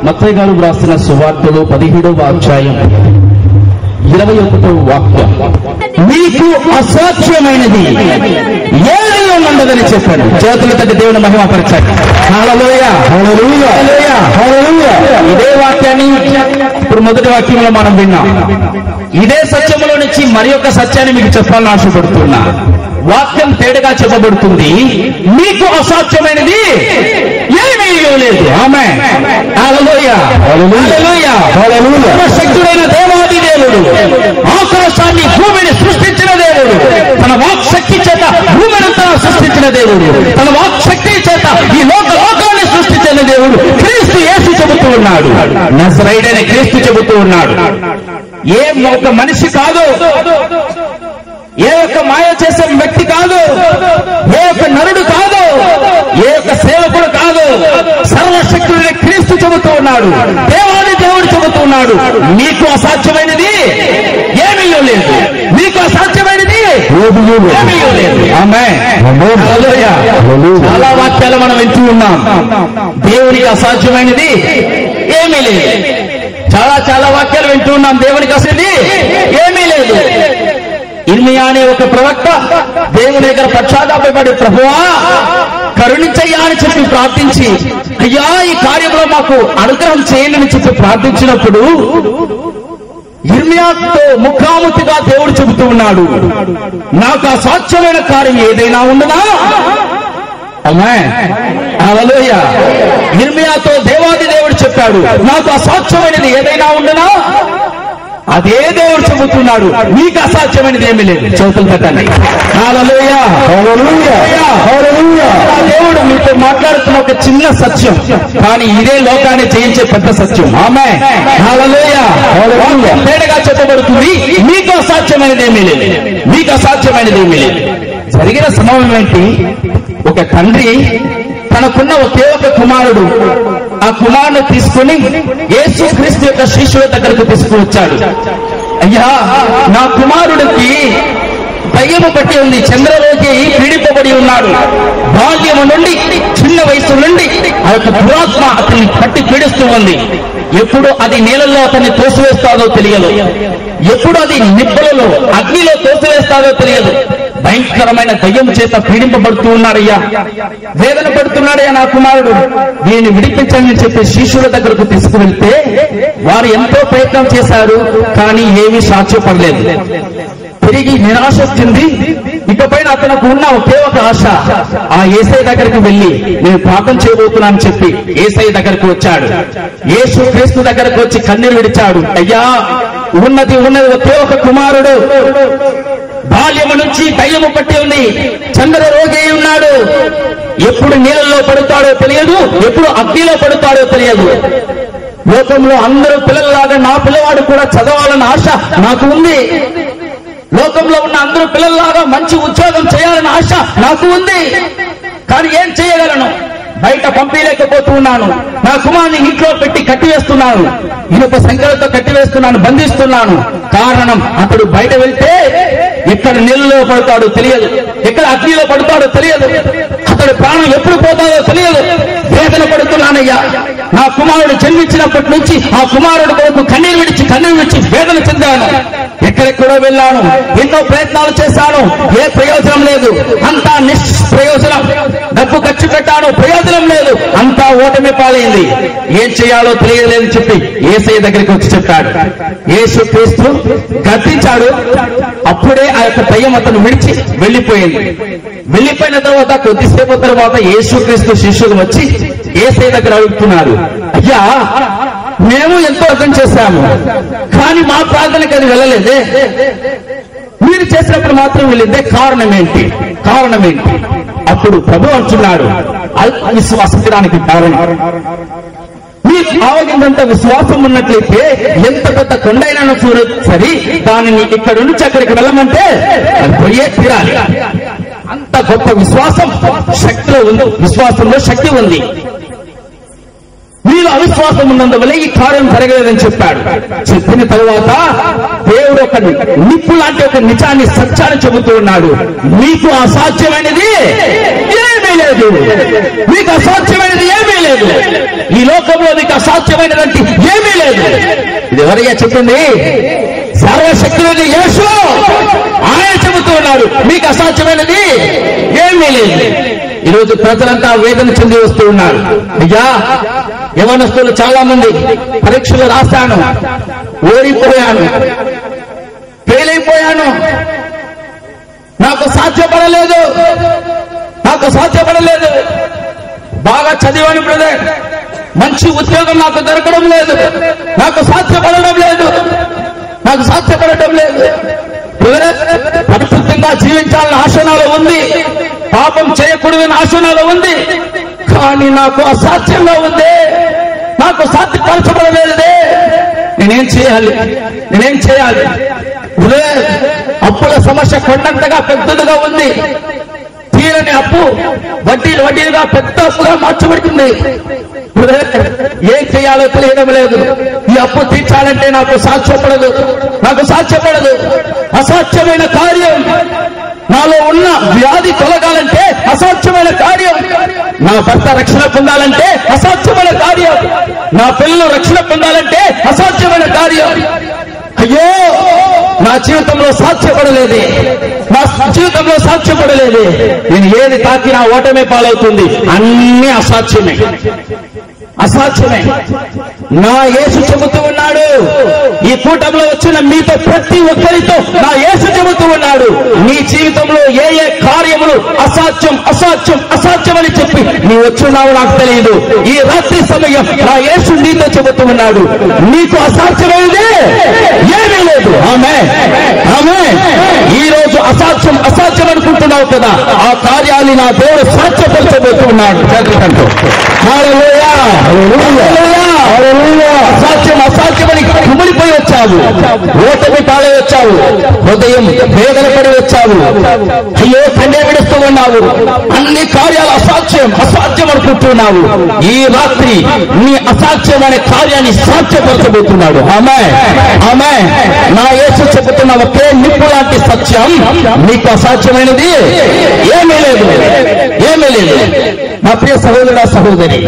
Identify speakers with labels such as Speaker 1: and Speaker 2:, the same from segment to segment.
Speaker 1: మత్తయి గారు రాసిన సువార్తలో 17వ అధ్యాయం 21వ వాక్యం, మీకు అసాధ్యమైనది ఏది ఉండదని చెప్పాడు. చేతుల తగ్గి దేవుని మహిమపరచండి. హల్లెలూయా, హల్లెలూయా, హల్లెలూయా. ఇదే వాక్యాన్ని ఇప్పుడు మొదటి వాక్యంలో మనం విన్నాం. ఇదే సత్యంలో నుంచి మరి ఒక సత్యాన్ని మీకు చెప్పాలని ఆశపడుతున్నా. వాక్యం తేటగా చెప్పబడుతుంది, మీకు అసాధ్యమైనది ఏమీ లేదు. ఆమేన్, హల్లెలూయా, హల్లెలూయా, హల్లెలూయా. సర్వశక్తుడైన దేవాది దేవుడు ఆకాశాన్ని భూమిని సృష్టించిన దేవుడు, తన వాక్ శక్తి చేత భూమినంతా సృష్టించిన దేవుడు, తన వాక్ శక్తి చేత ఈ లోకాన్ని సృష్టించిన దేవుడు క్రీస్తు యేసు చెబుతూ ఉన్నాడు. నజరేయుడైన క్రీస్తు చెబుతూ ఉన్నాడు. ఏ ఒక మనిషి కాదు, ఏ ఒక్క మాయ చేసే వ్యక్తి కాదు, ఏ ఒక్క నరుడు కాదు, ఏ ఒక్క సేవకుడు కాదు. సర్వశక్తుడైన క్రీస్తు చెబుతూ ఉన్నాడు, దేవాది దేవుడు చెబుతూ ఉన్నాడు, మీకు అసాధ్యమైనది ఏమీ లేదు, మీకు అసాధ్యమైనది ఏమీ లేదు. ఆమేన్, హల్లెలూయా. చాలా వాక్యాలు మనం వింటూ ఉన్నాం, దేవునికి అసాధ్యమైనది ఏమీ లేదు. చాలా వాక్యాలు వింటూ ఉన్నాం, దేవునికి అసలు ఏమీ లేదు. ఇర్మియా అనే ఒక ప్రవక్త దేవుని దగ్గర పశ్చాత్తాపపడి, ప్రభువా కరుణించయ్యా అని చెప్పి ప్రార్థించి, అయ్యా ఈ కార్యంలో మాకు అనుగ్రహం చేయండి అని చెప్పి ప్రార్థించినప్పుడు ఇర్మియాతో ముఖాముఖిగా దేవుడు చెబుతూ ఉన్నాడు, నాకు అసాధ్యమైన కార్యం ఏదైనా ఉండదా? ఆమేన్, హల్లెలూయా. ఇర్మియాతో దేవాది దేవుడు చెప్పాడు, నాకు అసాధ్యమైనది ఏదైనా ఉండనా? అదే దేవుడు చెబుతున్నాడు, మీకు అసాధ్యమైనది ఏమీ లేదు. చేతులు పెట్టండి. హల్లెలూయా, హల్లెలూయా, హల్లెలూయా. దేవుడు మీతో మాట్లాడుతున్న ఒక చిన్న సత్యం, కానీ ఇదే లోకాన్ని జయించే పెద్ద సత్యం. ఆమేన్, హల్లెలూయా, హల్లెలూయా. తేటగా చెప్పబడుతుంది, మీకు అసాధ్యమైనది ఏమీ లేదు, మీకు అసాధ్యమైనది ఏమీ లేదు. జరిగిన సంభవం ఏంటి? ఒక తండ్రి తనకున్న ఒకే ఒక కుమారుడు, ఆ కుమారుని తీసుకుని యేసు క్రీస్తు యొక్క శిష్యుల దగ్గరకు తీసుకుని వచ్చాడు. అయ్యా, నా కుమారుడికి దయ్యము పట్టి ఉంది, చంద్రలోకి పీడింపబడి ఉన్నాడు. బాల్యము నుండి చిన్న వయసు నుండి ఆ యొక్క దురాత్మ అతన్ని పట్టి పీడిస్తూ ఉంది. ఎప్పుడు అది నీళ్ళల్లో అతన్ని తోసివేస్తాదో తెలియదు, ఎప్పుడు అది నిప్పులలో అగ్నిలో తోసివేస్తాదో తెలియదు. భయంకరమైన దయ్యం చేత పీడింపబడుతూ ఉన్నాడయ్యా, వేదన పడుతున్నాడయ్యా నా కుమారుడు, దీన్ని విడిపించండి చెప్పి శిష్యుల దగ్గరకు తీసుకువెళ్తే వారు ఎంతో ప్రయత్నం చేశారు, కానీ ఏమీ సాధ్యపడలేదు. తిరిగి నిరాశ చెంది ఇకపైన అతనికి ఉన్న ఒకే ఒక ఆశ, ఆ యేసయ్య దగ్గరికి వెళ్లి నేను ప్రార్థన చేయబోతున్నాను చెప్పి యేసయ్య దగ్గరకు వచ్చాడు. యేసు క్రీస్తు దగ్గరకు వచ్చి కన్నీరు విడిచాడు. అయ్యా, ఉన్నది ఒకే ఒక కుమారుడు, బాల్యము నుంచి దయ్యము పట్టి ఉంది, చంద్ర రోగి ఉన్నాడు. ఎప్పుడు నీళ్ళల్లో పడుతాడో తెలియదు, ఎప్పుడు అగ్నిలో పడుతాడో తెలియదు. లోకంలో అందరూ పిల్లల్లాగా నా పిల్లవాడు కూడా చదవాలన్న ఆశ నాకు ఉంది. లోకంలో ఉన్న అందరూ పిల్లల్లాగా మంచి ఉద్యోగం చేయాలన్న ఆశ నాకు ఉంది. కానీ ఏం చేయగలను? బయట పంపించలేకపోతూ ఉన్నాను. నా కుమారుని ఇంట్లో పెట్టి కట్టివేస్తున్నాను, ఇనుప సంఖ్యలతో కట్టివేస్తున్నాను, బంధిస్తున్నాను. కారణం, అతడు బయట వెళ్తే ఎక్కడ నీళ్ళలో పడతాడో తెలియదు, ఎక్కడ అగ్నిలో పడతాడో తెలియదు, అతడు ప్రాణం ఎప్పుడు పోతాడో తెలియదు. వేదన పడుతున్నానయ్యా. నా కుమారుడు జన్మించినప్పటి నుంచి ఆ కుమారుడు కొరకు కన్నీరు విడిచి వేదన చెందాను. ఎక్కడెక్కడో వెళ్ళాను, ఎన్నో ప్రయత్నాలు చేశాను, ఏ ప్రయోజనం లేదు. అంతా నిష్ప్రయోజనం. డబ్బు ఖర్చు పెట్టాను, ప్రయోజనం లేదు. అంతా ఓటమి పాలైంది. ఏం చేయాలో తెలియలేదని చెప్పి యేసయ్య దగ్గరికి వచ్చి చెప్పాడు. యేసు క్రీస్తు గద్దించాడు. అప్పుడే ఆ యొక్క దయ్యం అతను విడిచి వెళ్ళిపోయింది. వెళ్ళిపోయిన తర్వాత కొద్దిసేపు తర్వాత యేసు క్రీస్తు శిష్యులు వచ్చి యేసయ్య దగ్గర అడుగుతున్నారు, అయ్యా, మేము ఎంతో అర్థం చేశాము, కానీ మా ప్రార్థనకి అది వెళ్ళలేదే, మీరు చేసినప్పుడు మాత్రం వెళ్ళిందే, కారణం ఏంటి? అప్పుడు ప్రభు అంటున్నాడు, అవిశ్వాసానికి కారణం. మీకు ఆవగిందంత విశ్వాసం ఉన్నట్లయితే ఎంత పెద్ద కొండైనా చూడదు సరి, దానిని ఇక్కడ నుంచి అక్కడికి వెళ్ళమంటే పోయే తీరాలి. అంత గొప్ప విశ్వాసం శక్తిలో ఉంది, విశ్వాసంలో శక్తి ఉంది. మీలో అవిశ్వాసం ఉన్నందువల్ల ఈ కార్యం జరగలేదని చెప్పాడు. చెప్పిన తరువాత దేవుడు ఒక నిప్పు లాంటి ఒక నిజాన్ని, సత్యాన్ని చెబుతూ ఉన్నాడు. మీకు అసాధ్యమైనది ఏమీ ఏమీ లేదు. మీకు అసాధ్యమైనది ఏమీ లేదు. ఈ లోకంలో మీకు అసాధ్యమైనదంటే ఏమీ లేదు. ఇది ఎవరిగా చెప్పింది? సర్వశక్తులని యేసు. ఆయన చెబుతూ ఉన్నాడు మీకు అసాధ్యమైనది ఏమీ లేదు. ఈరోజు ప్రజలంతా వేదన చెంది వస్తూ ఉన్నారు. అయ్యా, యవనస్తులు చాలా మంది పరీక్షలు రాశాను, ఓడిపోయాను, ఫెయిల్ అయిపోయాను, నాకు సాధ్యపడలేదు. బాగా చదివాను బ్రదర్, మంచి ఉద్యోగం నాకు దొరకడం లేదు, నాకు సాధ్యపడడం లేదు. పరిశుద్ధంగా జీవించాలని ఆశ నాలో ఉంది, పాపం చేయకూడదని ఆశ నాలో ఉంది, కానీ నాకు అసాధ్యంగా ఉంది, నాకు సాధ్యపరచబడలేదే. నేనేం చేయాలి? అప్పుల సమస్య కొండంతగా పెద్దదిగా ఉంది. తీరని అప్పు వడ్డీలుగా పెద్ద అప్పుగా మార్చబడుతుంది. ఏం చేయాలో తెలియడం లేదు. ఈ అప్పు తీర్చాలంటే నాకు సాధ్యపడదు. అసాధ్యమైన కార్యం. నాలో ఉన్న వ్యాధి తొలగాలంటే అసాధ్యమైన కార్యం. నా భర్త రక్షణ పొందాలంటే అసాధ్యమైన కార్యం. నా పిల్లలు రక్షణ పొందాలంటే అసాధ్యమైన కార్యం. అయ్యో, నా జీవితంలో సాధ్యపడలేదే. నేను ఏది తాకినా ఓటమే పాలవుతుంది. అన్ని అసాధ్యమే. నా యేసు చెబుతూ ఉన్నాడు. ఈ కూటమిలో వచ్చిన మీతో ప్రతి ఒక్కరితో నా యేసు చెబుతూ ఉన్నాడు, నీ జీవితంలో ఏ కార్యములు అసాధ్యం అని చెప్పి నీ వచ్చున్నావు నాకు తెలియదు. ఈ రాత్రి సమయం నా యేసు నీతో చెబుతూ ఉన్నాడు, నీకు అసాధ్యమైనది ఏమీ లేదు. ఆమేన్. ఈ రోజు అసాధ్యం అనుకుంటున్నావు కదా, ఆ కార్యాన్ని నా దేవుడు సాధ్యపరచబోతూ ఉన్నాడు. చేతులకంటూ హల్లెలూయా. అసాధ్యమని కుమిలిపోయి వచ్చావు, ఓటమి పాలై వచ్చావు, హృదయం వేదన పడి వచ్చావు, అయ్యో కన్నే విడుస్తూ ఉన్నావు, అన్ని కార్యాలు అసాధ్యం అనుకుంటున్నావు. ఈ రాత్రి నీ అసాధ్యమైన కార్యాన్ని సాధ్యపరచబోతున్నాడు. ఆమేన్. నా యేసు చెబుతున్న ఒకే నిప్పు లాంటి సత్యం, నీకు అసాధ్యమైనది ఏమీ లేదు. నా ప్రియ సహోదరుడా, సహోదరి,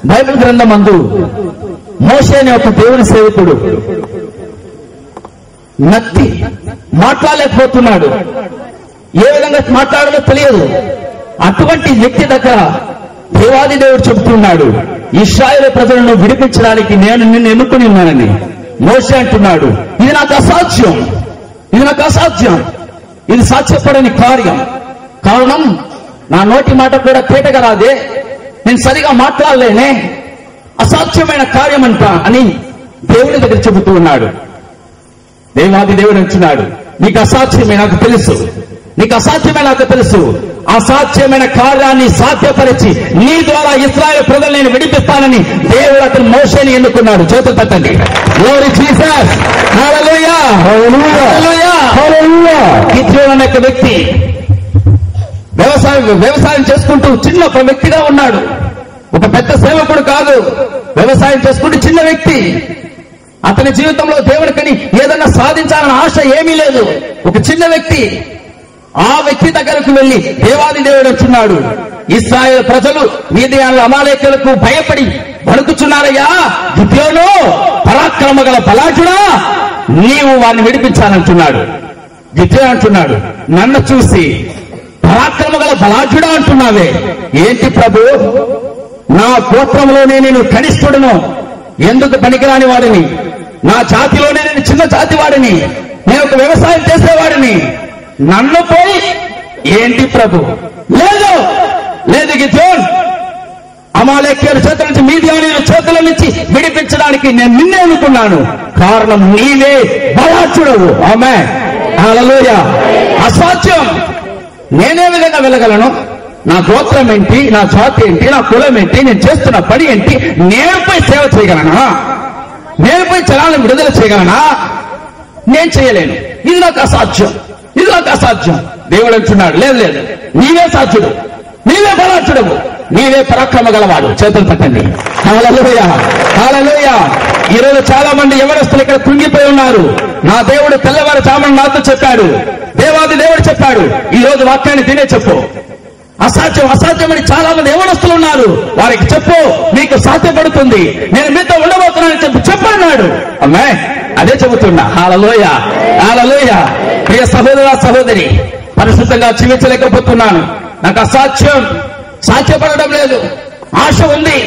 Speaker 1: బైబిల్ గ్రంథం అందు మోషే అనే ఒక దేవుని సేవకుడు నత్తి మాట్లాడలేకపోతున్నాడు. ఏ విధంగా మాట్లాడాలో తెలియదు. అటువంటి వ్యక్తి దగ్గర దేవాది దేవుడు చెబుతున్నాడు, ఇశ్రాయేలు ప్రజలను విడిపించడానికి నేను నిన్ను ఎన్నుకుని ఉన్నానని. మోషే అంటున్నాడు, ఇది నాకు అసాధ్యం, ఇది సాధ్యపడని కార్యం. కారణం, నా నోటి మాట కూడా తేటగా రాదే, నేను సరిగా మాట్లాడలేనే, అసాధ్యమైన కార్యం అంట అని దేవుని దగ్గర చెబుతూ ఉన్నాడు. దేవాది దేవుడు అంటున్నాడు, నీకు అసాధ్యమే నాకు తెలుసు, అసాధ్యమైన కార్యాన్ని సాధ్యపరిచి నీ ద్వారా ఇశ్రాయేలు ప్రజలు నేను విడిపిస్తానని దేవుడు అతను మోషేని ఎన్నుకున్నాడు. చేతులు తట్టండి. Glory Jesus. హల్లెలూయా. గిద్యోను అనే ఒక వ్యక్తి వ్యవసాయం చేసుకుంటూ చిన్న ఒక వ్యక్తిగా ఉన్నాడు. ఒక పెద్ద సేవకుడు కాదు, వ్యవసాయం చేసుకుంటూ చిన్న వ్యక్తి. అతని జీవితంలో దేవుడికని ఏదన్నా సాధించాలన్న ఆశ ఏమీ లేదు. ఒక చిన్న వ్యక్తి. ఆ వ్యక్తి దగ్గరకు వెళ్లి దేవాది దేవుడు అంటున్నాడు, ఇశ్రాయేలు ప్రజలు మీదియానుల అమాలేకులకు భయపడి వణుకుచున్నారయ్యా, గిద్యోను పరాక్రమ గల బలాఢ్యుడా, నీవు వారిని విడిపించాలంటున్నాడు. గిద్యోను అంటున్నాడు, నన్ను చూసి పరాక్రమ గల బలాఢ్యుడా అంటున్నావే, ఏంటి ప్రభు, నా గోత్రంలోనే నేను కనిష్ఠుడును, ఎందుకు పనికిరాని వాడిని, నా జాతిలోనే నేను చిన్న జాతి వాడిని, నేను ఒక వ్యవసాయం చేసేవాడిని, నన్ను పోయి ఏంటి ప్రభు? లేదు గిద్యోను, అమాలేకీయుల చేతుల నుంచి మీదియానీయుల చేతుల నుంచి విడిపించడానికి నేను నిన్నే అనుకున్నాను. కారణం నీవే బలాఢ్యుడవు. ఆమేన్. హల్లెలూయా. అసాధ్యం. నేనే విధంగా వెళ్ళగలను? నా గోత్రం ఏంటి, నా జాతి ఏంటి, నా కులం ఏంటి, నేను చేస్తున్న పని ఏంటి, నేను పోయి సేవ చేయగలనా? నేను పోయి జనాలను విడుదల చేయగలనా? నేను చేయలేను. ఇది నాకు అసాధ్యం. దేవుడు అంటున్నాడు, లేదు, నీవే సాధ్యుడు, నీవే బలాఢ్యుడవు, నీవే పరాక్రమ గలవాడు. చేతులు పట్టండి. హల్లెలూయా. ఈరోజు చాలా మంది యవనస్తులు ఇక్కడ కుంగిపోయి ఉన్నారు. నా దేవుడు తెల్లవారు చామని నాతో చెప్పాడు, దేవాది దేవుడు చెప్పాడు, ఈ రోజు వాక్యాన్ని తినే చెప్పు. అసాధ్యం అసాధ్యమని చాలా మంది యవనస్తులు ఉన్నారు. వారికి చెప్పు, నీకు సాధ్యపడుతుంది, నేను మీతో ఉండబోతున్నానని చెప్పన్నాడు. అమ్మాయి అదే చెబుతున్నా. హల్లెలూయా, హల్లెలూయా. ప్రియ సహోదర సహోదరి, పరిశుద్ధంగా జీవించలేకపోతున్నాను, నాకు అసాధ్యం, సాధ్యపడడం లేదు. ఆశ ఉంది,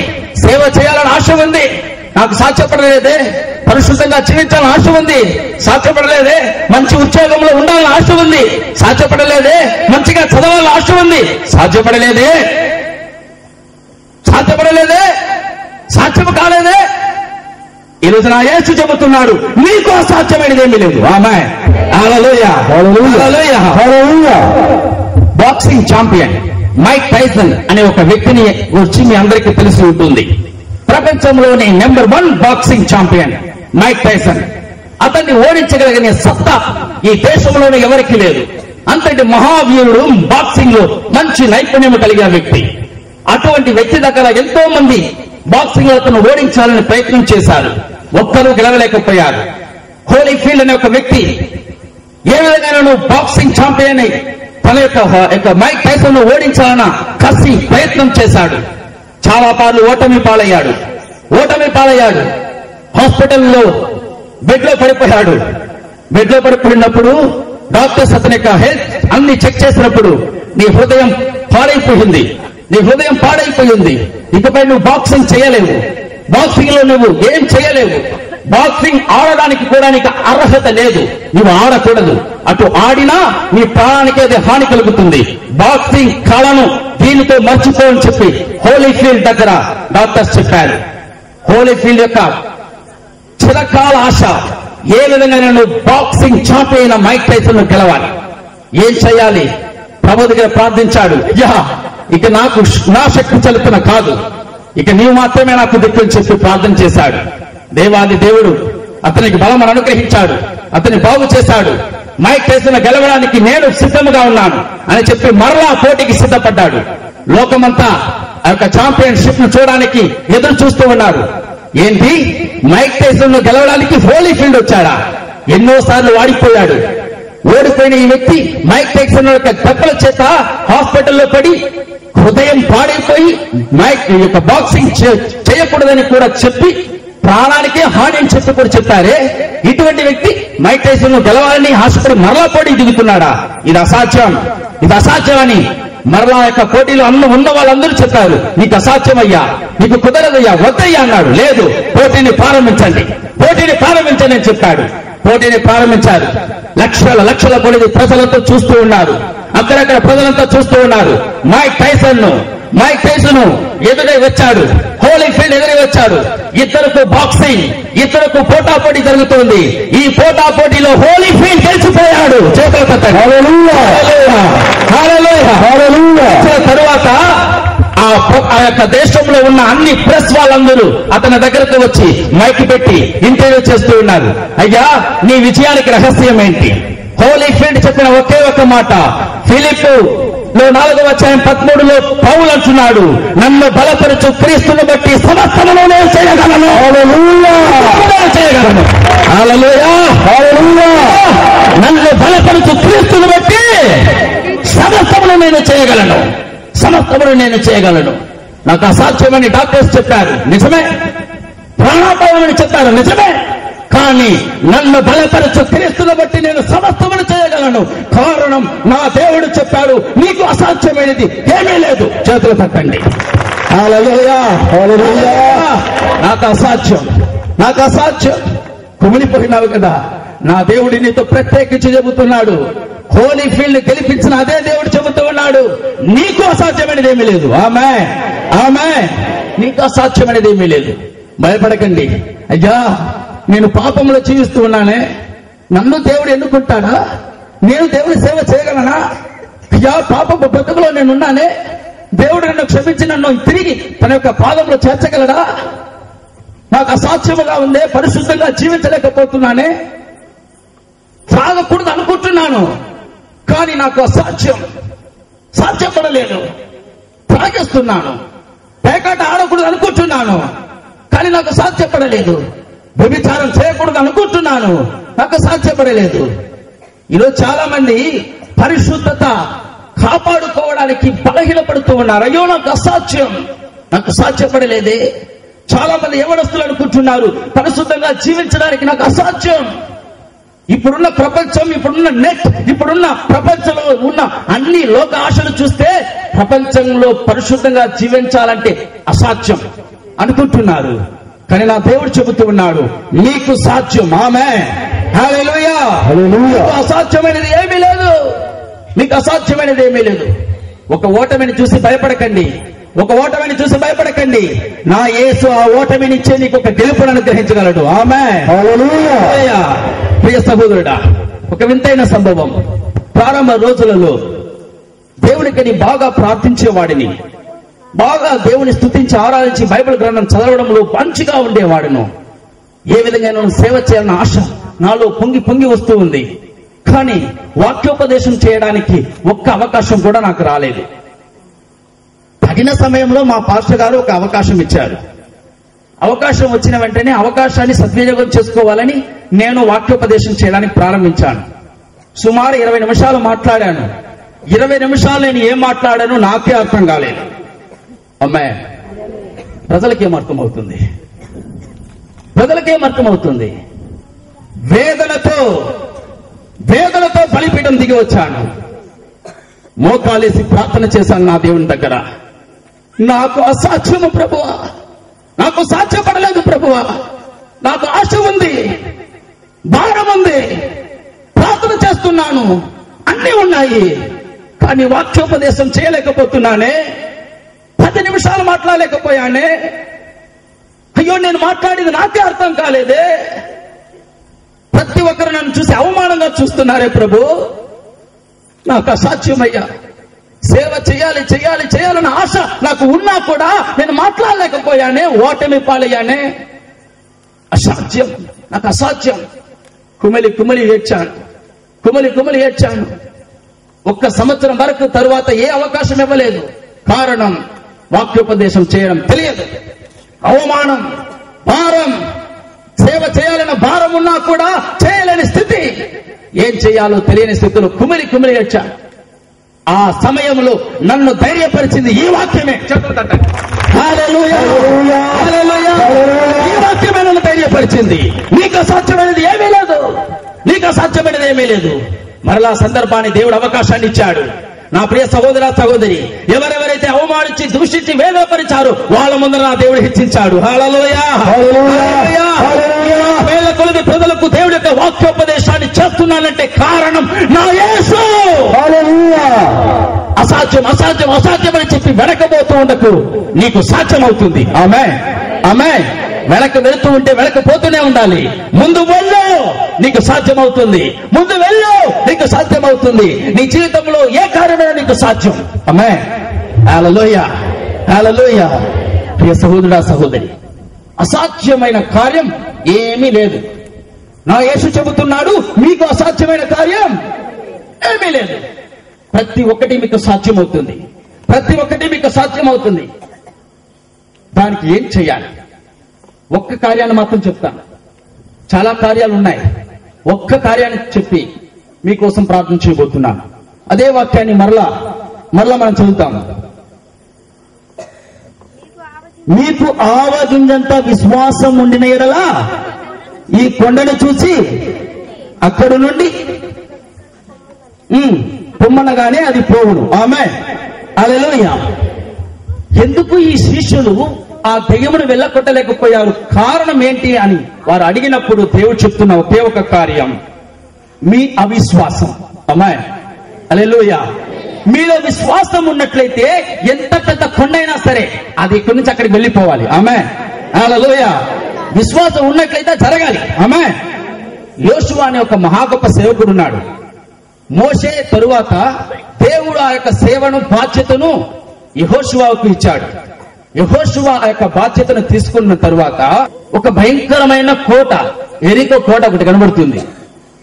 Speaker 1: సేవ చేయాలని ఆశ ఉంది, నాకు సాధ్యపడలేదే. పరిశుద్ధంగా జీవించాలని ఆశ ఉంది, సాధ్యపడలేదే. మంచి ఉద్యోగంలో ఉండాలని ఆశ ఉంది, సాధ్యపడలేదే. మంచిగా చదవాలని ఆశ ఉంది, సాధ్యపడలేదే. సాధ్యం కాలేదే. ఈ రోజు నా యేసు చెబుతున్నాడు, నీకు అసాధ్యమైనది ఏమీ లేదు. ఆమేన్, హల్లెలూయా, హల్లెలూయా, హల్లెలూయా. బాక్సింగ్ ఛాంపియన్ మైక్ టైసన్ అనే ఒక వ్యక్తిని గురించి మీ అందరికీ తెలిసి ఉంటుంది. ప్రపంచంలోని number 1 boxing champion Mike Tyson. అతన్ని ఓడించగలిగిన సత్తా ఈ దేశంలోనే ఎవరికి లేదు. అంతటి మహావీరుడు, బాక్సింగ్ లో మంచి నైపుణ్యం కలిగిన వ్యక్తి. అటువంటి వ్యక్తి దగ్గర ఎంతో మంది బాక్సింగ్ లో అతను ఓడించాలని ప్రయత్నం చేశారు, ఒక్కరూ గెలవలేకపోయారు. హోలీఫీల్డ్ అనే ఒక వ్యక్తి ఏ విధంగా బాక్సింగ్ ఛాంపియన్ అయి తన యొక్క మైక్ టైసన్ ఓడించాలన్న కసి ప్రయత్నం చేశాడు. చాలా సార్లు ఓటమి పాలయ్యాడు. హాస్పిటల్లో బెడ్ లో పడిపోయినప్పుడు డాక్టర్స్ అతని యొక్క హెల్త్ అన్ని చెక్ చేసినప్పుడు, నీ హృదయం పాడైపోయింది, ఇకపై నువ్వు బాక్సింగ్ చేయలేవు, బాక్సింగ్ లో నువ్వు ఏం చేయలేవు, బాక్సింగ్ ఆడడానికి కూడా నీకు అర్హత లేదు, నువ్వు ఆడకూడదు, అటు ఆడినా నీ ప్రాణానికి అది హాని కలుగుతుంది, బాక్సింగ్ కళను దీనితో మర్చిపో అని చెప్పి హోలీఫీల్డ్ దగ్గర డాక్టర్స్ చెప్పారు. హోలీఫీల్డ్ యొక్క చిరకాల ఆశ, ఏ విధంగా నేను బాక్సింగ్ ఛాంపియన్ మైక్ టైసన్ గెలవాలి, ఏం చేయాలి? ప్రభు దగ్గర ప్రార్థించాడు. ఇక నాకు నా శక్తి చలుతున్న కాదు, ఇక నీవు మాత్రమే నాకు దిక్కుని చెప్పి ప్రార్థన చేశాడు. దేవాది దేవుడు అతనికి బలమని అనుగ్రహించాడు, అతన్ని బాగు చేశాడు. మైక్ టైసన్ గెలవడానికి నేను సిద్ధంగా ఉన్నాను అని చెప్పి మరలా పోటీకి సిద్ధపడ్డాడు. లోకమంతా ఆ యొక్క ఛాంపియన్షిప్ ను చూడడానికి ఎదురు చూస్తూ ఉన్నారు. ఏంటి, మైక్ టైసన్ ను గెలవడానికి హోలీఫీల్డ్ వచ్చాడా? ఎన్నోసార్లు ఓడిపోయిన ఈ వ్యక్తి మైక్ టైసన్ యొక్క దెబ్బల చేత హాస్పిటల్లో పడి హృదయం పాడైపోయి మైక్ యొక్క బాక్సింగ్ చేయకూడదని కూడా చెప్పి ప్రాణానికే హాని అని చెప్పి కూడా చెప్పారే. ఇటువంటి వ్యక్తి మైక్ టైసన్ ను గెలవాలని హాస్పిటల్ మరలా పోటీ దిగుతున్నాడా? ఇది అసాధ్యం అని మరలా యొక్క పోటీలో ఉన్న వాళ్ళందరూ చెప్పారు, నీకు అసాధ్యమయ్యా, నీకు కుదరదయ్యా, వద్దయ్యా అన్నాడు. లేదు, పోటీని ప్రారంభించండి అని చెప్పాడు. పోటీని ప్రారంభించారు. లక్షల కొద్ది ప్రజలతో చూస్తూ ఉన్నారు, అక్కడక్కడ ప్రజలంతా చూస్తూ ఉన్నారు. మైక్ టైసన్ ఎదురే వచ్చాడు, హోలీఫీల్డ్ ఎదురే వచ్చాడు. ఇద్దరుకు బాక్సింగ్, ఇద్దరుకు పోటాపోటీ జరుగుతుంది. ఈ పోటాపోటీలో హోలీఫీల్డ్ గెలిచిపోయాడు. చేతులు తట్టండి. తరువాత ఆ యొక్క దేశంలో ఉన్న అన్ని ప్రెస్ వాళ్ళందరూ అతని దగ్గరకు వచ్చి మైక్ పెట్టి ఇంటర్వ్యూ చేస్తూ ఉన్నారు. అయ్యా, నీ విజయానికి రహస్యం ఏంటి? హోలీఫీల్డ్ చెప్పిన ఒకే ఒక మాట, ఫిలిప్పు 4:13 పౌలు అంటున్నాడు, నన్ను బలపరచు క్రీస్తుని బట్టి సమస్తమును నేను చేయగలను. నన్ను బలపరచు క్రీస్తుని బట్టి సమస్తమును నేను చేయగలను. నాకు అసాధ్యమని డాక్టర్స్ చెప్పారు, నిజమే. ప్రాణాపాయమని చెప్పారు, నిజమే. కానీ నన్ను బలపరచు క్రీస్తుని బట్టి నేను సమస్తమును చేయగలను. కారణం, నా దేవుడు చెప్పాడు, నీకు అసాధ్యమైనది ఏమీ లేదు. చేతులు తట్టండి. హల్లెలూయా, హల్లెలూయా. నాకు అసాధ్యం. కుమిలిపోయినావు కదా, నా దేవుడి నీతో ప్రత్యేకించి చెబుతున్నాడు. హోలీఫీల్డ్ గెలిపించిన అదే దేవుడు చెబుతూ ఉన్నాడు, నీకు అసాధ్యమైనది ఏమీ లేదు. ఆమేన్. నీకు అసాధ్యమైనది ఏమీ లేదు. భయపడకండి. అయ్యా, నేను పాపంలో జీవిస్తూ ఉన్నానే, నన్ను దేవుడు ఎన్నుకుంటాడా? నేను దేవుడి సేవ చేయగలనా? అయ్యా, పాపపు బ్రతుకులో నేనున్నానే, దేవుడు నన్ను క్షమించి నన్ను తిరిగి తన యొక్క పాదంలో చేర్చగలడా? నాకు అసాధ్యముగా ఉందే, పరిశుద్ధంగా జీవించలేకపోతున్నానే, త్రాగకూడదు అనుకుంటున్నాను, కానీ నాకు సాధ్యపడలేదు. త్రాగేస్తున్నాను, పేకాట ఆడకూడదు అనుకుంటున్నాను, కానీ నాకు సాధ్యపడలేదు. వ్యభిచారం చేయకూడదు అనుకుంటున్నాను, నాకు సాధ్యపడలేదు. ఈరోజు చాలా మంది పరిశుద్ధత కాపాడుకోవడానికి బలహీనపడుతూ ఉన్నారు. అయ్యో నాకు అసాధ్యం, నాకు సాధ్యపడలేదే. చాలా మంది యవనస్తులు అనుకుంటున్నారు పరిశుద్ధంగా జీవించడానికి నాకు అసాధ్యం. ఇప్పుడున్న ప్రపంచం, ఇప్పుడున్న నెట్, ఇప్పుడున్న ప్రపంచంలో ఉన్న అన్ని లోక ఆశలు చూస్తే ప్రపంచంలో పరిశుద్ధంగా జీవించాలంటే అసాధ్యం అనుకుంటున్నారు. కానీ నా దేవుడు చెబుతూ ఉన్నాడు నీకు సాధ్యం. ఆమేన్, హల్లెలూయా. నీకు అసాధ్యమైనది ఏమీ లేదు, మీకు అసాధ్యమైనది ఏమీ లేదు. ఒక ఓటమిని చూసి భయపడకండి, ఒక ఓటమిని చూసి భయపడకండి. నా యేసు ఆ ఓటమినిచ్చే నీకు ఒక గెలుపును అనుగ్రహించగలడు. ఆమేన్, హల్లెలూయా. ప్రియ సహోదరుడా, ఒక వింతైన సంభవం. ప్రారంభ రోజులలో దేవునికని బాగా ప్రార్థించేవాడిని, బాగా దేవుని స్తుతించి ఆరాధించి బైబిల్ గ్రంథం చదవడంలో మంచిగా ఉండేవాడును. ఏ విధంగా నేను సేవ చేయాలన్న ఆశ నాలో పొంగి పొంగి వస్తూ ఉంది. కానీ వాక్యోపదేశం చేయడానికి ఒక్క అవకాశం కూడా నాకు రాలేదు. తగిన సమయంలో మా పాస్టర్ గారు ఒక అవకాశం ఇచ్చారు. అవకాశం వచ్చిన వెంటనే అవకాశాన్ని సద్వినియోగం చేసుకోవాలని నేను వాక్యోపదేశం చేయడానికి ప్రారంభించాను. సుమారు 20 నిమిషాలు మాట్లాడాను. 20 నిమిషాలు నేను ఏం మాట్లాడాను నాకే అర్థం కాలేదు. అమ్మాయి, ప్రజలకేం అర్థమవుతుంది? ప్రజలకేం అర్థమవుతుంది? వేదనతో బలిపీఠం దిగి వచ్చాను. మోకాలేసి ప్రార్థన చేశాను నా దేవుని దగ్గర. నాకు అసాధ్యము ప్రభువా, నాకు సాధ్యపడలేదు ప్రభువా. నాకు ఆశ ఉంది, భారం ఉంది, ప్రార్థన చేస్తున్నాను, అన్నీ ఉన్నాయి, కానీ వాక్యోపదేశం చేయలేకపోతున్నానే. 10 నిమిషాలు మాట్లాడలేకపోయానే. అయ్యో, నేను మాట్లాడేది నాకే అర్థం కాలేదే. ప్రతి ఒక్కరు నన్ను చూసి అవమానంగా చూస్తున్నారే ప్రభు. నాకు అసాధ్యమయ్యా. సేవ చేయాలి చేయాలి చేయాలన్న ఆశ నాకు ఉన్నా కూడా నేను మాట్లాడలేకపోయానే. ఓటమి పాలయ్యానే. అసాధ్యం, నాకు అసాధ్యం. కుమిలి కుమిలి ఏడ్చాను, కుమిలి కుమిలి ఏడ్చాను. 1 సంవత్సరం వరకు తరువాత ఏ అవకాశం ఇవ్వలేదు. కారణం వాక్యోపదేశం చేయడం తెలియదు. అవమానం, భారం, సేవ చేయాలన్న భారం ఉన్నా కూడా చేయలేని స్థితి, ఏం చేయాలో తెలియని స్థితిలో కుమిలి కుమిలి ఏడ్చాను. ఆ సమయంలో నన్ను ధైర్యపరిచింది ఈ వాక్యమే. హల్లెలూయా, హల్లెలూయా. ఈ వాక్యమే నన్ను ధైర్యపరిచింది. నీకు అసాధ్యమైనది ఏమీ లేదు, నీకు అసాధ్యమైనది ఏమీ లేదు. మరలా సందర్భాన్ని దేవుడు అవకాశాన్ని ఇచ్చాడు. నా ప్రియ సహోదర సహోదరి, ఎవరెవరైతే అవమానించి దూషించి వేదపరిచారో వాళ్ళ ముందర నా దేవుడు హెచ్చించాడు. హల్లెలూయా, హల్లెలూయా. వేల కొలది ప్రజలకు దేవుడి యొక్క వాక్యోపదేశాన్ని చేస్తున్నానంటే కారణం నా యేసు. హల్లెలూయా. అసాధ్యం అసాధ్యం అసాధ్యం అని చెప్పి వెనకబోతూ ఉండకు, నీకు సాధ్యమవుతుంది. ఆమేన్, ఆమేన్. వెనక్కి వెళుతూ ఉంటే వెనకపోతూనే ఉండాలి. ముందు వెళ్ళు, నీకు సాధ్యమవుతుంది. ముందు వెళ్ళు, నీకు సాధ్యమవుతుంది. నీ జీవితంలో ఏ కార్యమైనా నీకు సాధ్యం. ఆమేన్, హల్లెలూయా, హల్లెలూయా. ప్రియ సహోదరుడా సహోదరి, అసాధ్యమైన కార్యం ఏమీ లేదు. నా యేసు చెబుతున్నాడు మీకు అసాధ్యమైన కార్యం ఏమీ లేదు. ప్రతి ఒక్కటి మీకు సాధ్యమవుతుంది, ప్రతి ఒక్కటి మీకు సాధ్యమవుతుంది. దానికి ఏం చేయాలి? ఒక్క కార్యాన్ని మాత్రం చెప్తాను. చాలా కార్యాలు ఉన్నాయి. ఒక్క కార్యాన్ని చెప్పి మీకోసం ప్రార్థన చేయబోతున్నాను. అదే వాక్యాన్ని మరలా మనం చదువుతాము. మీకు ఆవగింజంత విశ్వాసం ఉండిన ఎడల ఈ కొండను చూసి అక్కడ నుండి పొమ్మనగానే అది పోవును. ఆమేన్, హల్లెలూయా. ఎందుకు ఈ శిష్యులు ఆ దెయ్యమును వెళ్ళగొట్టలేకపోయారు? కారణం ఏంటి అని వారు అడిగినప్పుడు దేవుడు చెప్తున్న ఒకే ఒక కార్యం, మీ అవిశ్వాసం. ఆమేన్, హల్లెలూయా. మీలో విశ్వాసం ఉన్నట్లయితే ఎంత పెద్ద కొండైనా సరే అది ఇక్కడి నుంచి అక్కడికి వెళ్ళిపోవాలి. ఆమేన్, హల్లెలూయా. విశ్వాసం ఉన్నట్లయితే జరగాలి. ఆమేన్. యోషువ అనే ఒక మహా గొప్ప సేవకుడు ఉన్నాడు. మోషే తరువాత దేవుడు ఆ యొక్క సేవను బాధ్యతను యెహోషువకు ఇచ్చాడు. యెహోషువ ఆ యొక్క బాధ్యతను తీసుకున్న తరువాత ఒక భయంకరమైన కోట, ఎరికో కోట ఒకటి కనబడుతుంది.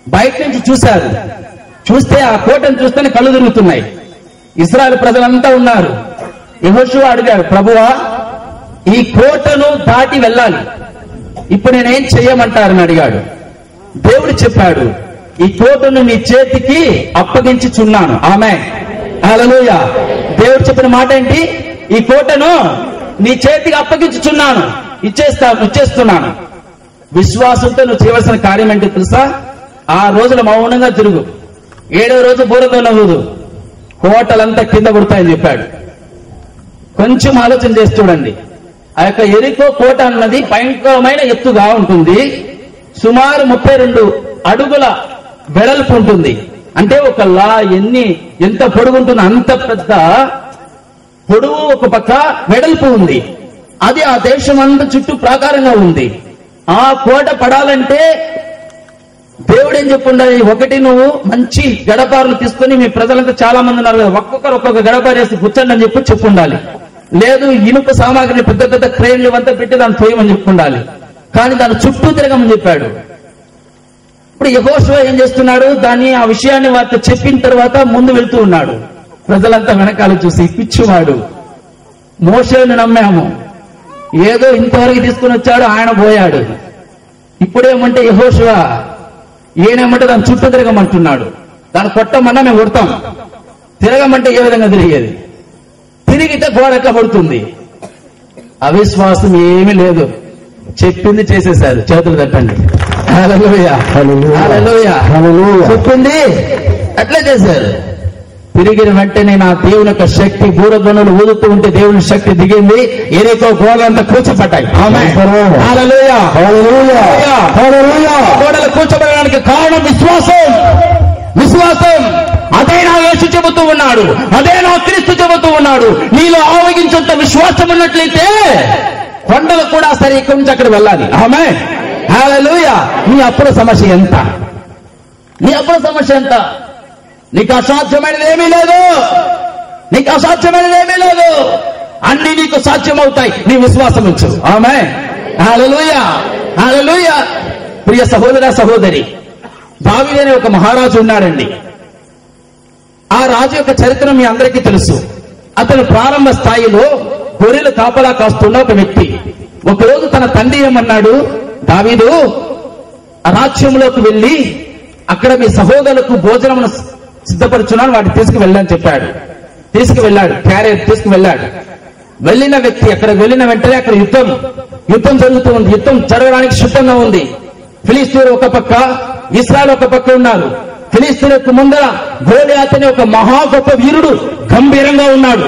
Speaker 1: బయట నుంచి చూశారు. చూస్తే ఆ కోటను చూస్తేనే కళ్ళు తిరుగుతున్నాయి. ఇశ్రాయేలు ప్రజలంతా ఉన్నారు. యెహోషువ అడిగాడు, ప్రభువా ఈ కోటను దాటి వెళ్ళాలి, ఇప్పుడు నేనేం చెయ్యమంటారని అడిగాడు. దేవుడు చెప్పాడు, ఈ కోటను నీ చేతికి అప్పగించుచున్నాను. ఆమేన్, హల్లెలూయా. దేవుడు చెప్పిన మాట ఏంటి? ఈ కోటను నీ చేతికి అప్పగించుచున్నాను, ఇచ్చేస్తున్నాను. విశ్వాసంతో నువ్వు చేయవలసిన కార్యం ఏంటి తెలుసా? ఆ రోజున మౌనంగా తిరుగు, 7వ రోజు బూరతో నవ్వుదు, కోటలంతా కింద పడతాయని చెప్పాడు. కొంచెం ఆలోచన చేసి చూడండి. ఆ యొక్క ఎరికో కోట అన్నది భయంకరమైన ఎత్తుగా ఉంటుంది. సుమారు 32 అడుగుల వెడల్పు ఉంటుంది. అంటే ఒక ఎంత పొడుగు ఉంటుందో అంత పెద్ద పొడవు ఒక పక్క, వెడల్పు ఉంది. అది ఆ దేశం అంతా చుట్టూ ప్రాకారంగా ఉంది. ఆ కోట పడాలంటే దేవుడు ఏం చెప్పుండాలి? ఒకటి, నువ్వు మంచి గడపారులు తీసుకుని, మీ ప్రజలంతా చాలా మంది ఉన్నారు కదా, ఒక్కొక్క గడపారు వేసి కూర్చోండి అని చెప్పుండాలి. లేదు, ఇనుప సామాగ్రిని పెద్ద పెద్ద క్రేన్లు అంతా పెట్టి దాన్ని తోయమని చెప్పుండాలి. కానీ దాని చుట్టూ తిరగమని చెప్పాడు. ఇప్పుడు యెహోషువ ఏం చేస్తున్నాడు? ఆ విషయాన్ని వారితో చెప్పిన తర్వాత ముందు వెళ్తూ ఉన్నాడు. ప్రజలంతా వెనకాల చూసి, పిచ్చివాడు, మోషేను నమ్మాము, ఏదో ఇంతవరకు తీసుకుని వచ్చాడు, ఆయన పోయాడు. ఇప్పుడేమంటే యెహోషువ ఈయనేమంటే దాని చుట్టూ తిరగమంటున్నాడు. దాన్ని కొట్టమన్నా మేము కొడతాం, తిరగమంటే ఏ విధంగా తిరిగేది? తిరిగితే గోడ ఎట్లా పడుతుంది? అవిశ్వాసం ఏమీ లేదు, చెప్పింది చేసేశారు. చేతులు తట్టండి. హల్లెలూయా, హల్లెలూయా, హల్లెలూయా. చెప్పింది అట్లా చేశారు. తిరిగిన వెంటనే నా దేవుని యొక్క శక్తి, బూరధ్వనులు ఊదుతూ ఉంటే దేవుని శక్తి దిగింది. ఎరికో గోడలంతా కూర్చోపడ్డాయి. హల్లెలూయా, హల్లెలూయా, హల్లెలూయా. గోడలు కూర్చోబడడానికి కారణం విశ్వాసం. విశ్వాసం. అదే నా యేసు చెబుతూ ఉన్నాడు, అదే నా క్రీస్తు చెబుతూ ఉన్నాడు. నీలో ఆవగించేంత విశ్వాసం ఉన్నట్లయితే కొండలు కూడా సరే ఇక్కడి నుంచి అక్కడ వెళ్ళాలి. ఆమేన్, హల్లెలూయా. నీ అప్పుడు సమస్య ఎంత? నీ అప్పుడు సమస్య ఎంత? నీకు అసాధ్యమైనది ఏమీ లేదు, నీకు అసాధ్యమైనది ఏమీ లేదు. అన్ని నీకు సాధ్యమవుతాయి, నీ విశ్వాసం ఉంచు. ఆమేన్, హల్లెలూయా, హల్లెలూయా. ప్రియ సహోదర సహోదరి, దావీదు అనే ఒక మహారాజు ఉన్నాడండి. ఆ రాజు యొక్క చరిత్ర మీ అందరికీ తెలుసు. అతను ప్రారంభ స్థాయిలో గొర్రెలు కాపలా కాస్తున్న ఒక వ్యక్తి. ఒకరోజు తన తండ్రి ఏమన్నాడు? దావీదు, ఆ రాజ్యంలోకి వెళ్ళి అక్కడ మీ సహోదరులకు భోజనమును సిద్ధపరుచున్నాను, వాటిని తీసుకువెళ్ళని చెప్పాడు. తీసుకువెళ్ళాడు, క్యారేజ్ తీసుకువెళ్ళాడు. వెళ్ళిన వ్యక్తి అక్కడికి వెళ్ళిన వెంటనే అక్కడ యుద్ధం జరుగుతూ ఉంది. యుద్ధం జరగడానికి సిద్ధంగా ఉంది. ఫిలిస్తీయులు ఒక పక్క, ఇశ్రాయేలు ఒక పక్క ఉన్నారు. ఫిలిస్తీయులకు ముందర గోలియాతు అనే ఒక మహా గొప్ప వీరుడు గంభీరంగా ఉన్నాడు.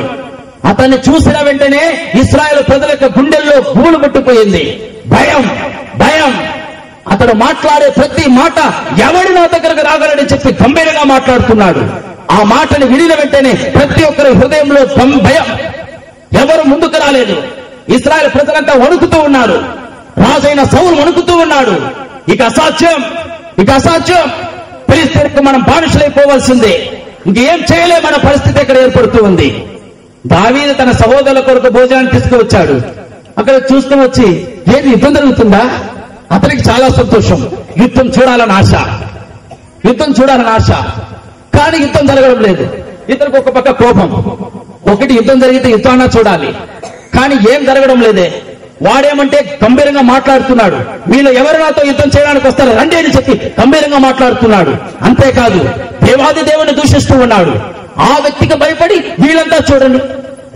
Speaker 1: అతన్ని చూసిన వెంటనే ఇశ్రాయేలు ప్రజల యొక్క గుండెల్లో గూడు పట్టుకుపోయింది. భయం, భయం. అతడు మాట్లాడే ప్రతి మాట ఎవడు నా దగ్గరకు రాగలని చెప్పి గంభీరంగా మాట్లాడుతున్నాడు. ఆ మాటని విడిన వెంటనే ప్రతి ఒక్కరి హృదయంలో భయం. ఎవరు ముందుకు రాలేదు. ఇశ్రాయేలు ప్రజలంతా వణుకుతూ ఉన్నారు. రాజైన సౌలు వణుకుతూ ఉన్నాడు. ఇక అసాధ్యం, ఇక అసాధ్యం. ఫిలిస్తీయులకు మనం బానిసలైపోవాల్సిందే, ఇంకేం చేయలే. మన పరిస్థితి ఇక్కడ ఏర్పడుతూ ఉంది. దావీదు తన సహోదరుల కొరకు భోజనాన్ని తీసుకువచ్చాడు. అక్కడ చూసుకుని వచ్చి, ఏది యుద్ధం జరుగుతుందా? అతనికి చాలా సంతోషం. యుద్ధం చూడాలని ఆశ, యుద్ధం చూడాలని ఆశ. కానీ యుద్ధం జరగడం లేదు. ఇతనికి ఒక పక్క కోపం. ఒకటి, యుద్ధం జరిగితే యుద్ధాన్ని చూడాలి, కానీ ఏం జరగడం లేదే. వాడేమంటే గంభీరంగా మాట్లాడుతున్నాడు. వీళ్ళు ఎవరు నాతో యుద్ధం చేయడానికి వస్తారు రండి అని చెప్పి గంభీరంగా మాట్లాడుతున్నాడు. అంతేకాదు దేవాది దేవుని దూషిస్తూ ఉన్నాడు. ఆ వ్యక్తికి భయపడి వీళ్ళంతా చూడండి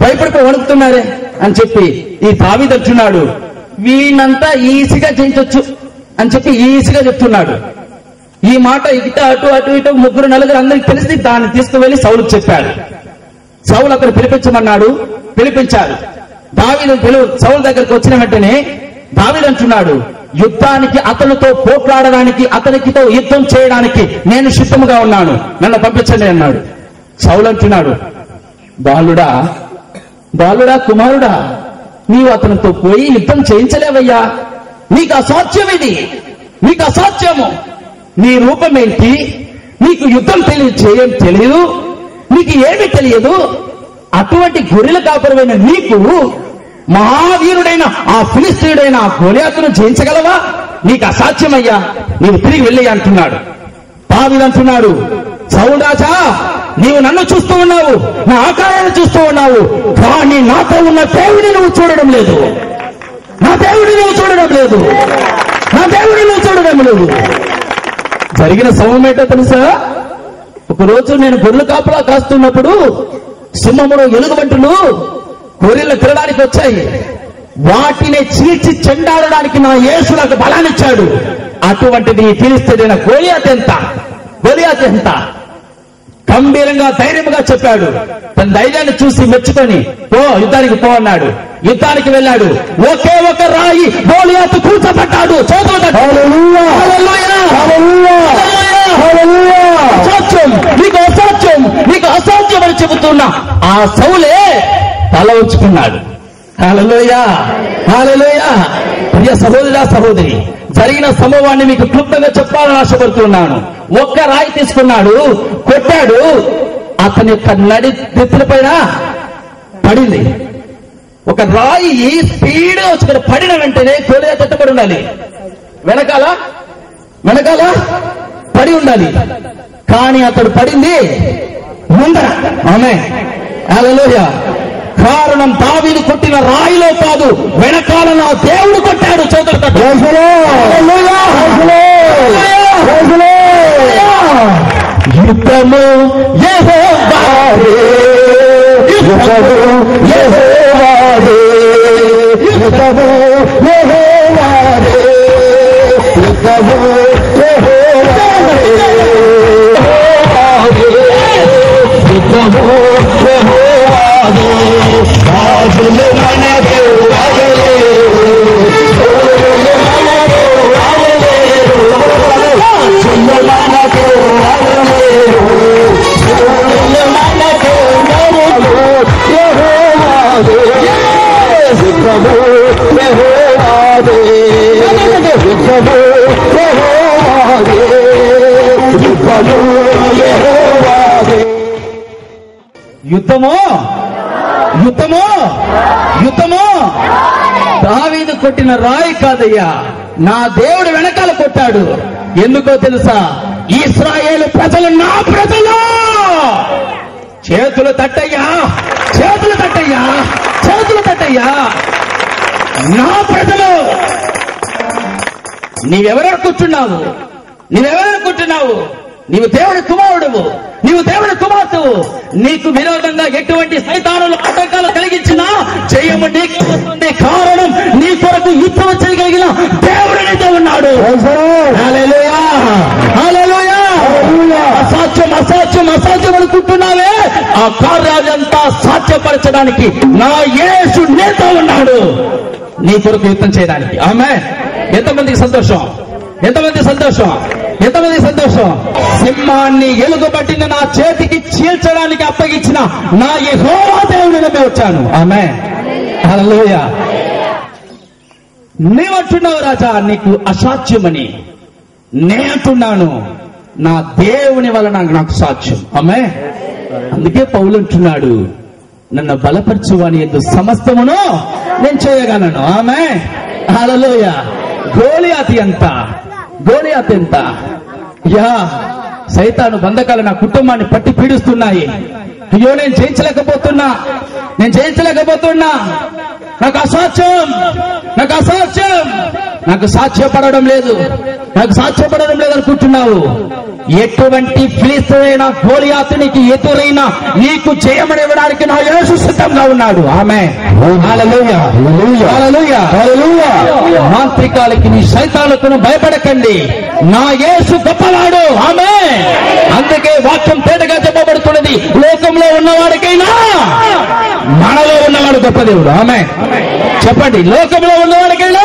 Speaker 1: భయపడిపోయి వణుకుతున్నారే అని చెప్పి ఈ దావీదు అంటున్నాడు, వీళ్ళంతా ఈజీగా జయించొచ్చు అని చెప్పి ఈజీగా చెప్తున్నాడు. ఈ మాట అటు ఇటు 3-4 అందరికి తెలిసి దాన్ని తీసుకువెళ్లి సౌలుకు చెప్పాడు. సౌలు అక్కడ పిలిపించమన్నాడు, పిలిపించారు. దావీదు సౌలు దగ్గరికి వచ్చిన వెంటనే దావీదు అంటున్నాడు, యుద్ధానికి అతనితో పోట్లాడడానికి, అతనికితో యుద్ధం చేయడానికి నేను సిద్ధముగా ఉన్నాను, నన్ను పంపించండి అన్నాడు. సౌలు అంటున్నాడు, బాలుడా బాలుడా కుమారుడా, నీవు అతనితో పోయి యుద్ధం చేయించలేవయ్యా, నీకు అసాధ్యం, ఇది నీకు అసాధ్యము. నీ రూపమేంటి? నీకు యుద్ధం తెలియదు, నీకు ఏమీ తెలియదు. అటువంటి గొర్రెల కాపురమైన నీకు మహావీరుడైన ఆ ఫిలిస్తీయుడైన ఆ గొలియాతును జయించగలవా? నీకు అసాధ్యమయ్యా, నీవు తిరిగి వెళ్ళయ్యా అంటున్నాడు. దావీదు అంటున్నాడు, సౌలు రాజా, నీవు నన్ను చూస్తూ ఉన్నావు, నా ఆకారాన్ని చూస్తూ ఉన్నావు, కానీ నాతో ఉన్న దేవుడిని నువ్వు చూడడం లేదు, నా దేవుడిని నువ్వు చూడడం లేదు, నా దేవుడిని నువ్వు చూడడం లేదు. జరిగిన సమయం ఏంటో తెలుసా? ఒకరోజు నేను గొర్రెల కాపలా కాస్తున్నప్పుడు సింహములు ఎలుగుబంటులు గొర్రెలు తినడానికి వచ్చాయి. వాటిని చీల్చి చెండాడడానికి నా యేసు నాకు బలాన్నిచ్చాడు. అటువంటిది ఫిలిష్తీయుడైన గొలియాతు ఎంత గంభీరంగా ధైర్యంగా చెప్పాడు. తన ధైర్యాన్ని చూసి మెచ్చుకొని యుద్ధానికి పో అన్నాడు. యుద్ధానికి వెళ్ళాడు. ఒకే ఒక రాయి గొలియాతు కూర్చోబడ్డాడు. నీకు అసాధ్యం అని చెబుతున్నా ఆ సౌలే తల ఉంచుకున్నాడు. హల్లెలూయా, హల్లెలూయా. ప్రియ సహోదరా సహోదరి, జరిగిన సంభవాన్ని మీకు క్లుప్తంగా చెప్పాలని ఆశపడుతున్నాను. ఒక్క రాయి తీసుకున్నాడు, కొట్టాడు. అతని యొక్క నెత్తుల పైన పడింది. ఒక రాయి స్పీడ్ వచ్చి పడిన వెంటనే గొలియాతు ఎత్తబడి ఉండాలి. వెనకాల పడి ఉండాలి. కానీ అతడు పడింది ముందర. ఆమేన్, హల్లెలూయా. కారణం దావీదు కొట్టిన రాయిలో కాదు, వెనకాల నా దేవుడు కొట్టాడు. చదువుతాడు. యుద్ధము యెహోవాదే, యుద్ధము యెహోవాదే, యుద్ధము యెహోవాదే, యుద్ధము యెహోవాదే, యుద్ధము యెహోవాదే. రాజులు మనకు రాజులేరు, రాజులు మనకు రాజులేరు, రాజులు మనకు రాజులేరు, రాజులు మనకు రాజులు. యెహోవాదే, యుద్ధము యెహోవాదే, యుద్ధము యెహోవాదే, యుద్ధము యెహోవాదే. యుద్ధము యుద్ధము యుద్ధము దావీదు కొట్టిన రాయి కాదయ్యా, నా దేవుడు వెనకాల కొట్టాడు. ఎందుకో తెలుసా? ఇశ్రాయేలు ప్రజలు నా ప్రజలు. చేతులు తట్టయ్యా, చేతులు తట్టయ్యా, చేతులు తట్టయ్యా. నా ప్రజలు. నీవెవరనుకుంటున్నావు? నీవు దేవుడి కుమారుడువు, నీవు దేవుడి కుమార్తెవు. నీకు విరోధంగా ఎటువంటి సైతానులు ఆటంకాలు కలిగించినా జయము నీకు వస్తుంది. కారణం నీ కొరకు యుద్ధం చేయగలిగిన దేవుడు నీతో ఉన్నాడు. హల్లెలూయా, హల్లెలూయా. అసాధ్యం అనుకుంటున్నావే, ఆ కార్యాలంతా సాధ్యపరచడానికి నా యేసు నీతో ఉన్నాడు, నీ కొరకు యుద్ధం చేయడానికి. ఆమేన్. ఎంతమందికి సంతోషం? సింహాన్ని ఎలుగుబట్టిన నా చేతికి చీల్చడానికి అప్పగించిన నా యెహోవా దేవుని నమ్మి వచ్చాను. ఆమేన్, హల్లెలూయా. నీవంటున్నావు రాజా నీకు అసాధ్యమని, నేనంటున్నాను నా దేవుని వలన నాకు సాధ్యం. ఆమేన్. అందుకే పౌలు అంటున్నాడు, నన్ను బలపరచువాని యందు సమస్తమును నేను చేయగలను. ఆమేన్, హల్లెలూయా. గొలియాతు ఎంత యా సైతాను బంధకాలు నా కుటుంబాన్ని పట్టి పీడిస్తున్నాయి. అయ్యో నేను జయించలేకపోతున్నా, నాకు అసాధ్యం, నాకు సాధ్యపడడం లేదు అనుకుంటున్నావు. ఎటువంటి ఫిలిష్తీయుడైన గొలియాతునికి ఎదురైనా నీకు జయమనివ్వడానికి నా యేసు సిద్ధంగా ఉన్నాడు. ఆమేన్, హల్లెలూయా, హల్లెలూయా, హల్లెలూయా. మాంత్రికాలకి నీ సైతానులకు భయపడకండి, నా యేసు గొప్పవాడు. ఆమేన్. అందుకే వాక్యం తేటగా చెప్పబడుతున్నది, లోకంలో ఉన్నవాడికైనా మనలో ఉన్నవాడు గొప్ప దేవుడు. ఆమేన్. చెప్పండి, లోకంలో ఉన్నవాడికైనా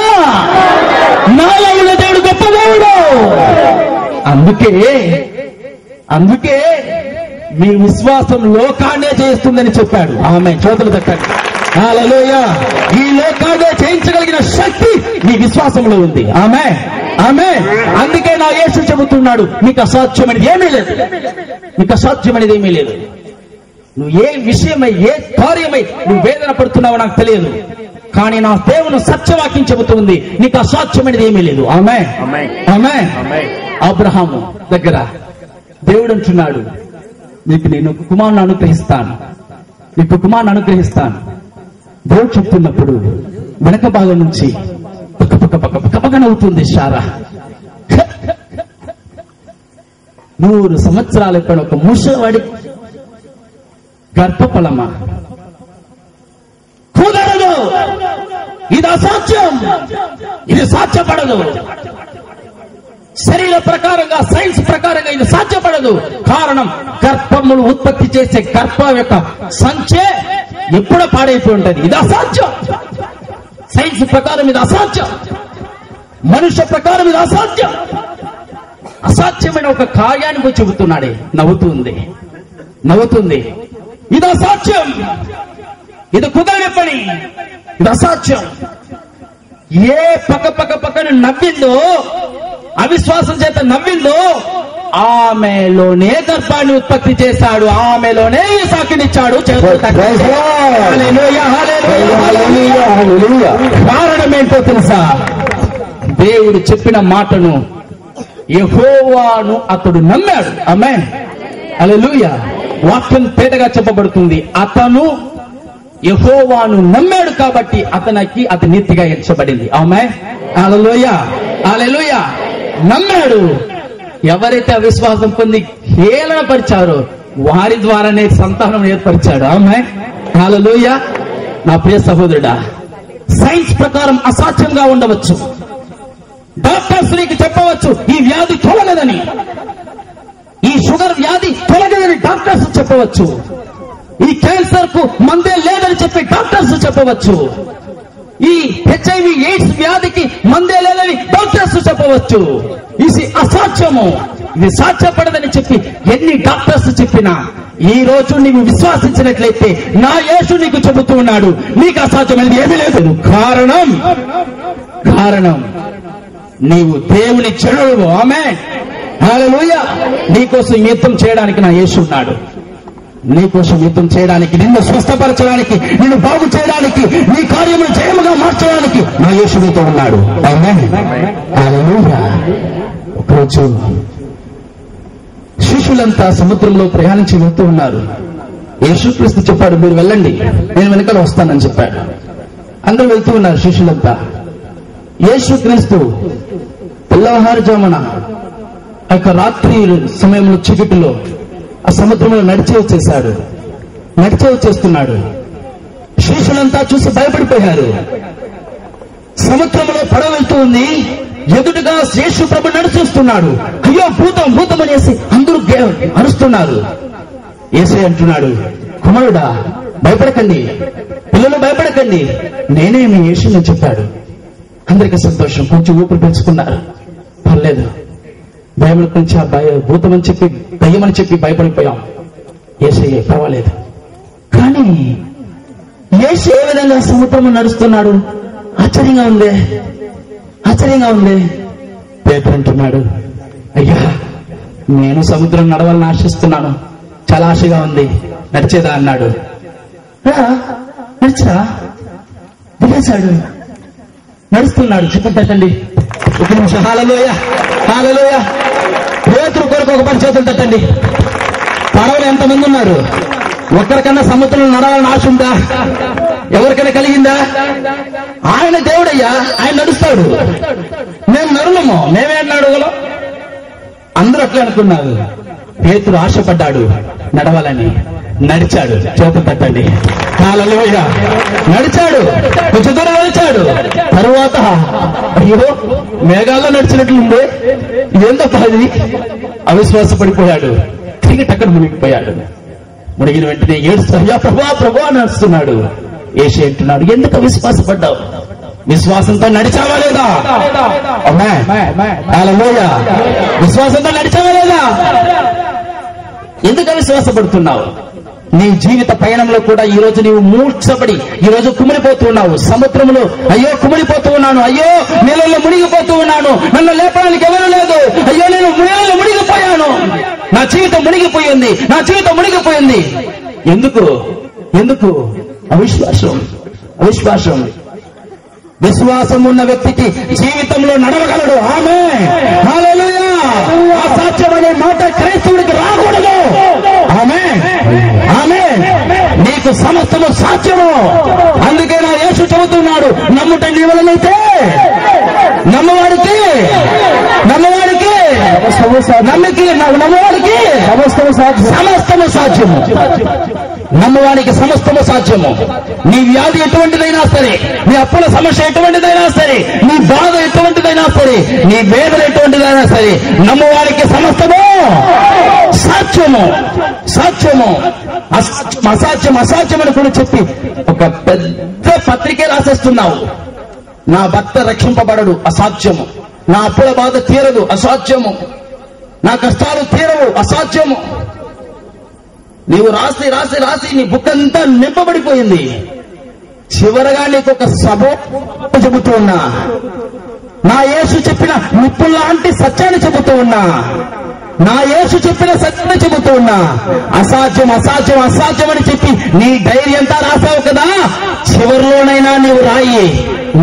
Speaker 1: నాలో ఉన్న దేవుడు గొప్ప దేవుడు. అందుకే మీ విశ్వాసం లోకాన్నే చేస్తుందని చెప్పాడు. ఆమేన్. చేతులు తట్టండి. హల్లెలూయా. ఈ లోకాన్నే జయించగలిగిన శక్తి మీ విశ్వాసంలో ఉంది. ఆమేన్, ఆమేన్. అందుకే నా యేసు చెబుతున్నాడు, నీకు అసాధ్యమైనది ఏమీ లేదు. నువ్వు ఏ విషయమై ఏ కార్యమై నువ్వు వేదన పడుతున్నావో నాకు తెలియదు, కానీ నా దేవుని సత్యవాక్యం చెబుతుంది, నీకు అసాధ్యమైనది ఏమీ లేదు. ఆమేన్, ఆమేన్. అబ్రహాము దగ్గర దేవుడు అంటున్నాడు, నేను ఒక కుమారుని అనుగ్రహిస్తాను. దేవుడు చెప్తున్నప్పుడు వెనక భాగం నుంచి పక్క నవ్వుతుంది శారా. 100 సంవత్సరాల పైన ఒక ముసలివాడి గర్భఫలమా? కుదరదు. ఇది అసాధ్యం. ఇది సాధ్యపడదు. శరీర ప్రకారంగా, సైన్స్ ప్రకారంగా ఇది సాధ్యపడదు. కారణం, గర్భములు ఉత్పత్తి చేసే గర్భం యొక్క సంచే ఎప్పుడో పాడైపోయి ఉంటుంది. ఇది అసాధ్యం. సైన్స్ ప్రకారం ఇది అసాధ్యం. మనుష్య ప్రకారం ఇది అసాధ్యం. అసాధ్యమైన ఒక కార్యాన్ని పోయి చెబుతున్నాడే, నవ్వుతుంది. ఇది అసాధ్యం. ఇది కుదరని పని. ఇది అసాధ్యం. ఏ పక్కన నవ్విందో, అవిశ్వాసం చేత నవ్విందో, ఆమెలోనే గర్భాన్ని ఉత్పత్తి చేశాడు. ఆమెలోనే ఇసాకునిచ్చాడు. కారణం ఏంటో తెలుసా? దేవుడు చెప్పిన మాటను, యెహోవాను అతడు నమ్మాడు. ఆమేన్, హల్లెలూయా. వాక్యం తేటగా చెప్పబడుతుంది. అతను యెహోవాను నమ్మాడు కాబట్టి అతనికి అది నీతిగా ఎంచబడింది. ఆమేన్, హల్లెలూయా, హల్లెలూయా. నమ్మాడు. ఎవరైతే అవిశ్వాసం పొంది హేళన పరిచారో వారి ద్వారానే సంతానం ఏర్పరిచాడు. ఆమేన్, హల్లెలూయా. నా ప్రియ సహోదరుడా, సైన్స్ ప్రకారం అసాధ్యంగా ఉండవచ్చు. డాక్టర్స్ నీకు చెప్పవచ్చు ఈ వ్యాధి తొలగదని, ఈ షుగర్ వ్యాధి తొలగదని డాక్టర్స్ చెప్పవచ్చు. ఈ క్యాన్సర్ కు మందే లేదని చెప్పి డాక్టర్స్ చెప్పవచ్చు. ఈ HIV AIDS వ్యాధికి మందే లేదని డాక్టర్స్ చెప్పవచ్చు. ఇది అసాధ్యము, ఇది సాధ్యపడదని చెప్పి ఎన్ని డాక్టర్స్ చెప్పినా ఈ రోజు నీవు విశ్వాసించినట్లయితే నా యేసు నీకు చెబుతూ ఉన్నాడు, నీకు అసాధ్యమైనది ఏమీ లేదు. కారణం నీవు దేవుని చెడువు. ఆమేన్, హల్లెలూయా. నీకోసం యుద్ధం చేయడానికి నా యేసు ఉన్నాడు. నీకోసం యుద్ధం చేయడానికి, నిన్ను స్వస్థపరచడానికి, నిన్ను బాగు చేయడానికి, నీ కార్యములు జయముగా మార్చడానికి నా యేసు నీతో ఉన్నాడు. ఆమేన్, హల్లెలూయా. ఒకరోజు శిష్యులంతా సముద్రంలో ప్రయాణించి వెళ్తూ ఉన్నారు. యేసుక్రీస్తు చెప్పాడు, మీరు వెళ్ళండి, నేను వెనకాల వస్తానని చెప్పాడు. అందరూ వెళ్తూ ఉన్నారు శిష్యులంతా. యేసుక్రీస్తు తెల్లవారుజామున ఆ యొక్క రాత్రి సమయంలో చీకటిలో ఆ సముద్రంలో నడిచి వచ్చేస్తున్నాడు. శిష్యులంతా చూసి భయపడిపోయారు. సముద్రంలో పడవ వెళ్తూ ఉంది. ఎదుటిగా యేసు ప్రభు నడిచేస్తున్నాడు. అయ్యో భూతం భూతం అనేసి అందరూ అరుస్తున్నారు. యేసయ్య అంటున్నాడు, కుమారుడా భయపడకండి, పిల్లలు భయపడకండి, నేనే మీ యేసుని చెప్పాడు. అందరికీ సంతోషం. కొంచెం ఊపిరి పెంచుకున్నారు. పర్లేదు, భయం గురించి భూతమని చెప్పి దయ్యమని చెప్పి భయపడిపోయాం. యేసయ్య పర్వాలేదు. కానీ యేసు ఏ విధంగా సముద్రం నడుస్తున్నాడు? ఆశ్చర్యంగా ఉంది. పేతురు అంటున్నాడు, అయ్యా నేను సముద్రం నడవాలని ఆశిస్తున్నాను, చాలా ఆశగా ఉంది, నడిచేదా అన్నాడు. నడిచా దిగేశాడు. నడుస్తున్నాడు. చెప్పండి ఒక నిమిషం. హల్లెలూయా, హల్లెలూయా. పేతురు కొరకు ఒక పని చేతులు తట్టండి. పడవలు ఎంతమంది ఉన్నారు? ఒక్కరికన్నా సముద్రంలో నడవాలని ఆశ ఉందా? ఎవరికైనా కలిగిందా? ఆయన దేవుడయ్యా, ఆయన నడుస్తాడు. మేము నరులము, మేమే అన్నాడు. అందరూ అట్లే అనుకున్నారు. పేతురు ఆశపడ్డాడు నడవాలని. నడిచాడు. చేతులు తట్టండి. హల్లెలూయా. నడిచాడు. కొంచెం దూరం నడిచాడు. తరువాత అయ్యో మేఘాల్లో నడిచినట్లుంది, ఇదేంతప్ప అది? అవిశ్వాసపడిపోయాడు. తిరిగి టక్కన మునిగిపోయాడు. మునిగిన వెంటనే ఏడుస్తూ అయ్యా ప్రభా నడుస్తున్నాడు. యేసయ్య అంటున్నాడు, ఎందుకు అవిశ్వాసపడ్డావు? విశ్వాసంతో నడిచావా లేదా? హల్లెలూయా. విశ్వాసంతో నడిచావా లేదా? ఎందుకు అవిశ్వాసపడుతున్నావు? నీ జీవిత పయనంలో కూడా ఈ రోజు నీవు మూర్ఛపడి ఈ రోజు కుమిలిపోతూ ఉన్నావు. సముద్రంలో అయ్యో కుమిలిపోతూ ఉన్నాను, అయ్యో నీళ్ళలో మునిగిపోతూ ఉన్నాను, నన్ను లేపడానికి ఎవరు లేదు, అయ్యో నేను నీళ్ళలో మునిగిపోయాను, నా జీవితం మునిగిపోయింది. ఎందుకు? అవిశ్వాసం. విశ్వాసం ఉన్న వ్యక్తికి జీవితంలో నడవగలడు. ఆమేన్, హల్లెలూయా. అసాధ్యమనే మాట క్రైస్తవుడికి రాకూడదు. ఆమేన్, ఆమేన్. నీకు సమస్తము సాధ్యము. అందుకే నా యేసు చెబుతున్నాడు, నమ్ముట నీ వలనైతే నమ్మవాడికి నమ్మవానికి సమస్తము సాధ్యము. నమ్మవానికి సమస్తము సాధ్యము. నీ వ్యాధి ఎటువంటిదైనా సరే, నీ అప్పుల సమస్య ఎటువంటిదైనా సరే, నీ బాధ ఎటువంటిదైనా సరే, నీ వేదన ఎటువంటిదైనా సరే, నమ్మవానికి సమస్తము సాధ్యము. సాధ్యము అసాధ్యం అసాధ్యం అని కూడా చెప్పి ఒక పెద్ద పత్రికే రాసేస్తున్నావు. నా భర్త రక్షింపబడడు, అసాధ్యము. నా అప్పుల బాధ తీరదు, అసాధ్యము. నా కష్టాలు తీరవు, అసాధ్యము. నీవు రాసి రాసి రాసి నీ బుక్ అంతా నింపబడిపోయింది. చివరగా నీకు ఒక సభ చెబుతూ ఉన్నా, నా యేసు చెప్పిన నిప్పుల్లాంటి సత్యాన్ని చెబుతూ ఉన్నా, నా యేసు చెప్పిన సత్యాన్ని చెబుతూ ఉన్నా. అసాధ్యం అసాధ్యం అసాధ్యం అని చెప్పి నీ ధైర్యంతా రాసావు కదా, చివరిలోనైనా నీవు రాయి,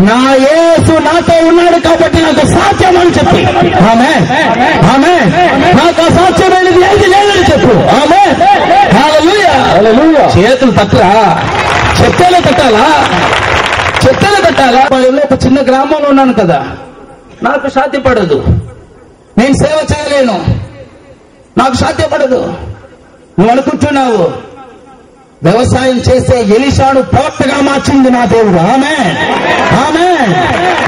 Speaker 1: నా యేసు నాతో ఉన్నాడు కాబట్టి నాకు సాధ్యం అని చెప్పి. ఆమేన్ ఆమేన్. నాకు అసాధ్యమైనది ఏది లేదని చెప్పు. ఆమేన్ హల్లెలూయా హల్లెలూయా. చేతులు తట్టరా, చెత్తలు తట్టాలా, చెత్తలు తట్టాలా. ఒక చిన్న గ్రామంలో ఉన్నాను కదా, నాకు సాధ్యపడదు, నేను సేవ చేయలేను, నాకు సాధ్యపడదు. నువ్వు అనుకుంటున్నావు వ్యవసాయం చేసే ఎలీషాను ప్రవక్తగా మార్చింది నా దేవుడు. ఆమేన్ ఆమేన్.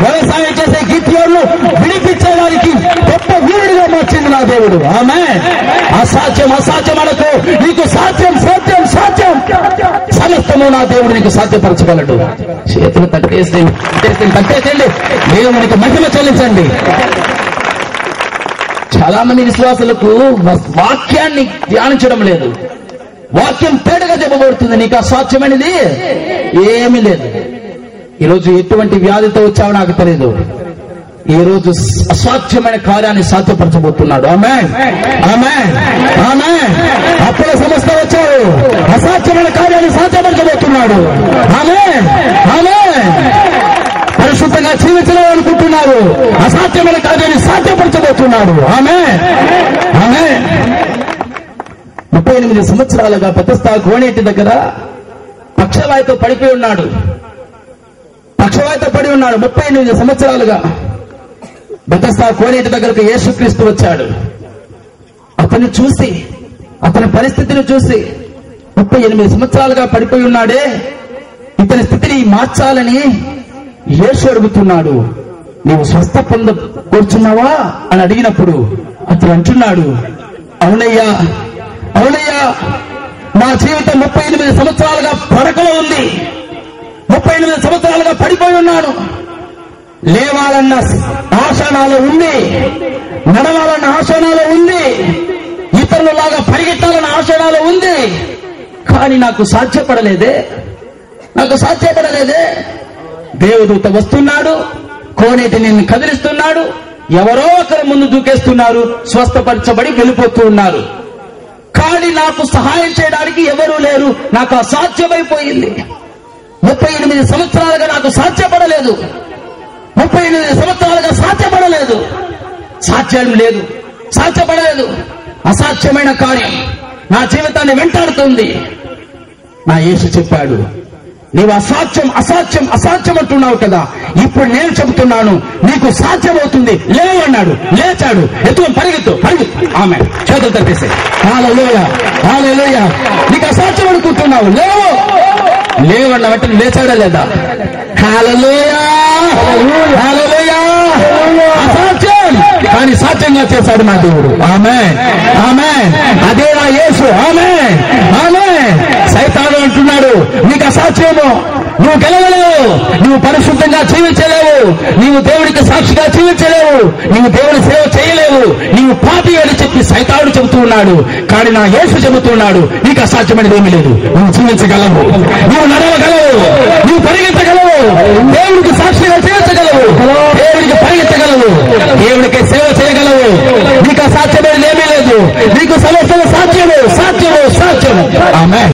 Speaker 1: వ్యవసాయం చేసే గిద్యోను విడిపించే వారికి గొప్ప వీరుడిగా మార్చింది నా దేవుడు. ఆమేన్. అసాధ్యం అసాధ్యం అనుకో, నీకు సాధ్యం సాధ్యం సాధ్యం. సమస్తము నా దేవుడు నీకు సాధ్యపరచగలడు. చేతులు తట్టేసండి, దేవునికి మహిమ చెల్లించండి. చాలా మంది విశ్వాసులకు వాక్యాన్ని ధ్యానించడం లేదు. వాక్యం తేటగా చెప్పబడుతుంది, నీకు అసాధ్యమైనది ఏమీ లేదు. ఈరోజు ఎటువంటి వ్యాధితో వచ్చావో నాకు తెలియదు, ఈ రోజు అసాధ్యమైన కార్యాన్ని సాధ్యపరచబోతున్నాడు. ఆమేన్ ఆమేన్ ఆమేన్. అప్పుల సమస్య వచ్చావు, అసాధ్యమైన కార్యాన్ని సాధ్యపరచబోతున్నాడు. ఆమేన్ ఆమేన్. పరిశుద్ధంగా జీవించాలనుకుంటున్నారు, అసాధ్యమైన కార్యాన్ని సాధ్యపరచబోతున్నాడు. ఆమేన్ ఆమేన్. 38 సంవత్సరాలుగా బెతెస్దా కోనేటి దగ్గర పక్షవాయుతో పడిపోయి ఉన్నాడు. పక్షవాయుతో పడి ఉన్నాడు 38 సంవత్సరాలుగా. బెతెస్దా కోనేటి దగ్గరకు యేసుక్రీస్తు వచ్చాడు. అతన్ని చూసి, అతని పరిస్థితిని చూసి, 38 సంవత్సరాలుగా పడిపోయి ఉన్నాడే, ఇతని స్థితిని మార్చాలని యేసు అడుగుతున్నాడు. నీవు స్వస్థ కూర్చున్నావా అని అడిగినప్పుడు అతను అంటున్నాడు, అవునయ్యా అవునయ్యా, నా జీవితం 38 సంవత్సరాలుగా పడకలో ఉంది, 38 సంవత్సరాలుగా పడిపోయి ఉన్నాను. లేవాలన్న ఆశ నాలో ఉంది, నడవాలన్న ఆశ నాలో ఉంది, ఇతరులలాగా పరిగెత్తాలన్న ఆశ నాలో ఉంది, కానీ నాకు సాధ్యపడలేదే, నాకు సాధ్యపడలేదే. దేవదూత వస్తున్నాడు, కోనేటిని కదిలిస్తున్నాడు, ఎవరో ఒకరు ముందు దూకేస్తున్నారు, స్వస్థపరచబడి వెళ్ళిపోతూ ఉన్నారు. కానీ నాకు సహాయం చేయడానికి ఎవరూ లేరు, నాకు అసాధ్యమైపోయింది. 38 సంవత్సరాలుగా నాకు సాధ్యపడలేదు, 38 సంవత్సరాలుగా సాధ్యపడలేదు, సాధ్యం లేదు, సాధ్యపడలేదు. అసాధ్యమైన కార్యం నా జీవితాన్ని వెంటాడుతుంది. నా యేసు చెప్పాడు, నీవు అసాధ్యం అసాధ్యం అసాధ్యం అంటున్నావు కదా, ఇప్పుడు నేను చెబుతున్నాను నీకు సాధ్యమవుతుంది, లేవు అన్నాడు. లేచాడు, ఎత్తుకొని పరిగెత్తు పరిగెత్తు. ఆమె చేతులు తప్పేసి హల్లెలూయా హల్లెలూయా. నీకు అసాధ్యం అనుకుంటున్నావు, లేవు లేవన్న వెంటనే లేచాడా లేదా? హల్లెలూయా హల్లెలూయా. అసాధ్యం కానీ సాధ్యంగా చేశాడు నా దేవుడు. ఆమేన్ ఆమేన్. అదే నా యేసు. ఆమేన్ ఆమేన్. సైతాను అంటున్నాడు, నీకు అసాధ్యము, నువ్వు గెలవలేవు, నువ్వు పరిశుద్ధంగా జీవించలేవు, నీవు దేవుడికి సాక్షిగా జీవించలేవు, నీవు దేవుడి సేవ చేయలేవు, నీవు పాపి అని చెప్పి సైతానుడు చెబుతూ ఉన్నాడు. కానీ నా యేసు చెబుతున్నాడు, నీకు అసాధ్యమైనది ఏమీ లేదు, నువ్వు జీవించగలవు, నువ్వు నడవగలవు, నువ్వు పరిగెత్తగలవు, దేవుడికి సాక్షిగా జీవించగలవు, దేవుడికి పరిగెత్తగలవు, దేవుడికి సేవ చేయగలవు. నీకు అసాధ్యమైనది ఏమీ లేదు, నీకు సమస్యలు సాధ్యము సాధ్యము సాధ్యము. ఆమేన్